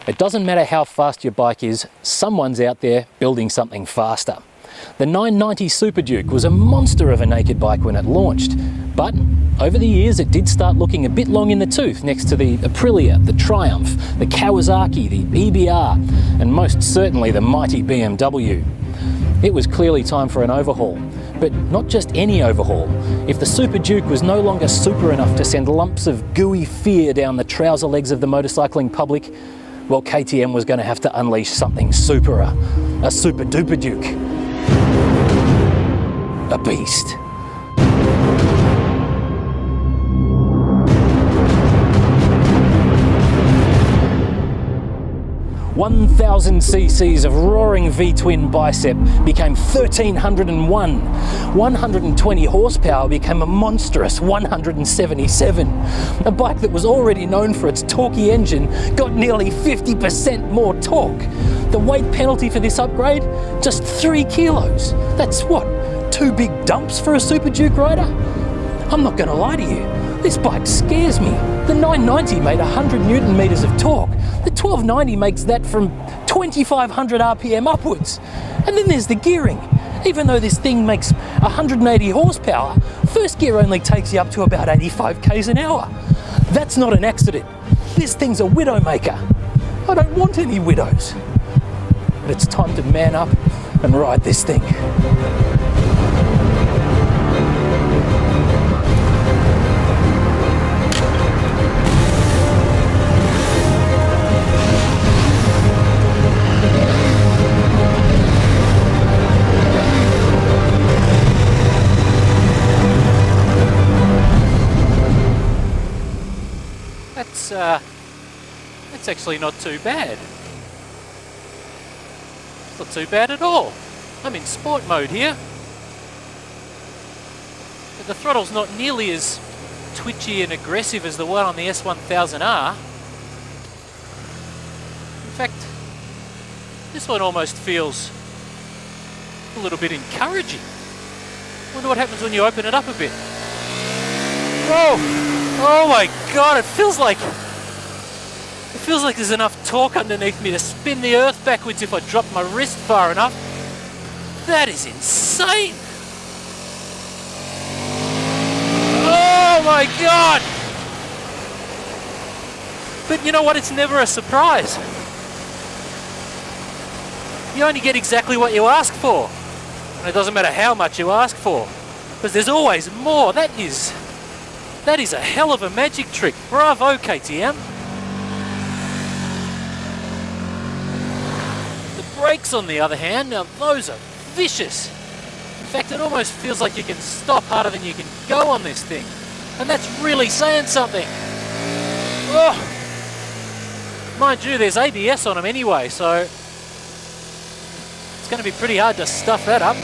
It doesn't matter how fast your bike is, someone's out there building something faster. The 990 Super Duke was a monster of a naked bike when it launched, but over the years it did start looking a bit long in the tooth next to the Aprilia, the Triumph, the Kawasaki, the EBR, and most certainly the mighty BMW. It was clearly time for an overhaul, but not just any overhaul. If the Super Duke was no longer super enough to send lumps of gooey fear down the trouser legs of the motorcycling public, well, KTM was going to have to unleash something superer, a super duper Duke. A beast. 1,000 cc's of roaring V-twin bicep became 1,301. 120 horsepower became a monstrous 177. A bike that was already known for its torquey engine got nearly 50% more torque. The weight penalty for this upgrade? Just 3 kilos. That's what, 2 big dumps for a Super Duke rider? I'm not gonna lie to you, this bike scares me. The 990 made 100 Newton meters of torque. The 1290 makes that from 2,500 RPM upwards. And then there's the gearing. Even though this thing makes 180 horsepower, first gear only takes you up to about 85 k's an hour. That's not an accident. This thing's a widowmaker. I don't want any widows. But it's time to man up and ride this thing. That's actually not too bad. It's not too bad at all. I'm in sport mode here. But the throttle's not nearly as twitchy and aggressive as the one on the S1000R. In fact, this one almost feels a little bit encouraging. Wonder what happens when you open it up a bit. Whoa! Oh my god, it feels like there's enough torque underneath me to spin the earth backwards if I drop my wrist far enough. That is insane! Oh my god! But you know what? It's never a surprise. You only get exactly what you ask for. And it doesn't matter how much you ask for, because there's always more. That is a hell of a magic trick. Bravo, KTM. The brakes, on the other hand, now those are vicious. In fact, it almost feels like you can stop harder than you can go on this thing. And that's really saying something. Oh. Mind you, there's ABS on them anyway, so it's going to be pretty hard to stuff that up.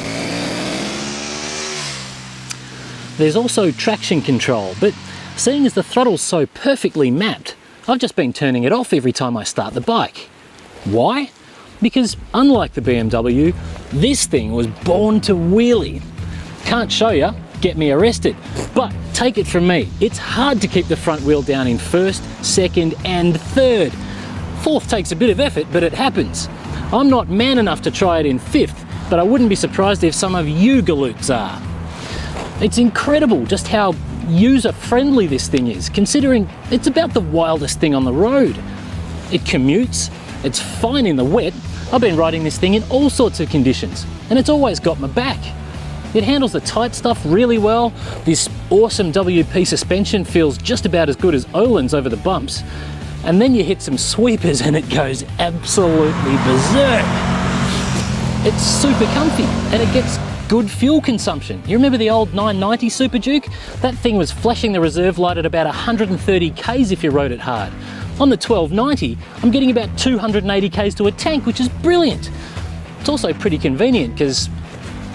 There's also traction control, but seeing as the throttle's so perfectly mapped, I've just been turning it off every time I start the bike. Why? Because unlike the BMW, this thing was born to wheelie. Can't show you, get me arrested. But take it from me, it's hard to keep the front wheel down in first, second and third. Fourth takes a bit of effort, but it happens. I'm not man enough to try it in fifth, but I wouldn't be surprised if some of you galoots are. It's incredible just how user-friendly this thing is, considering it's about the wildest thing on the road. It commutes, it's fine in the wet. I've been riding this thing in all sorts of conditions, and it's always got my back. It handles the tight stuff really well. This awesome WP suspension feels just about as good as Öhlins over the bumps. And then you hit some sweepers and it goes absolutely berserk. It's super comfy, and it gets good fuel consumption. You remember the old 990 Super Duke? That thing was flashing the reserve light at about 130 k's if you rode it hard. On the 1290, I'm getting about 280 k's to a tank, which is brilliant. It's also pretty convenient because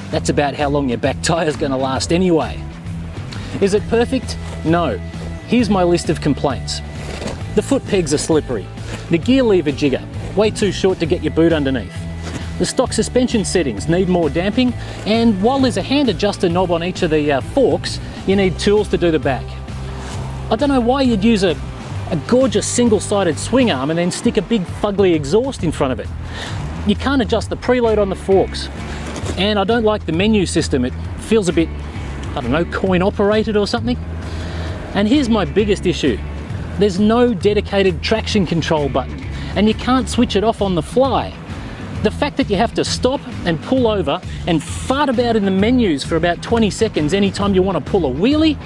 that's about how long your back tyre's going to last anyway. Is it perfect? No. Here's my list of complaints. The foot pegs are slippery. The gear lever jigger, way too short to get your boot underneath. The stock suspension settings need more damping, and while there's a hand adjuster knob on each of the forks, you need tools to do the back. I don't know why you'd use a a gorgeous single-sided swing arm and then stick a big fugly exhaust in front of it. You can't adjust the preload on the forks. And I don't like the menu system. It feels a bit, I don't know, coin operated or something. And here's my biggest issue. There's no dedicated traction control button, and you can't switch it off on the fly. The fact that you have to stop and pull over and fart about in the menus for about 20 seconds anytime you want to pull a wheelie,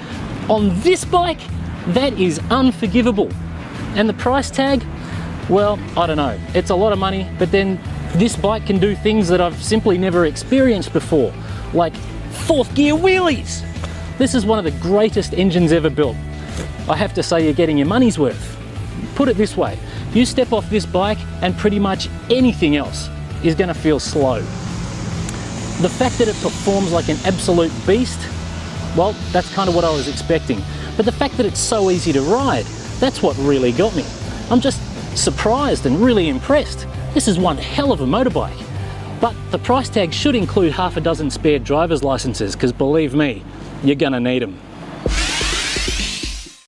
on this bike, that is unforgivable. And the price tag, well, I don't know. It's a lot of money, but then this bike can do things that I've simply never experienced before, like fourth gear wheelies. This is one of the greatest engines ever built. I have to say you're getting your money's worth. Put it this way, you step off this bike and pretty much anything else is going to feel slow. The fact that it performs like an absolute beast, well, that's kind of what I was expecting. But the fact that it's so easy to ride, that's what really got me. I'm just surprised and really impressed. This is one hell of a motorbike. But the price tag should include half a dozen spare driver's licenses, because believe me, you're gonna need them.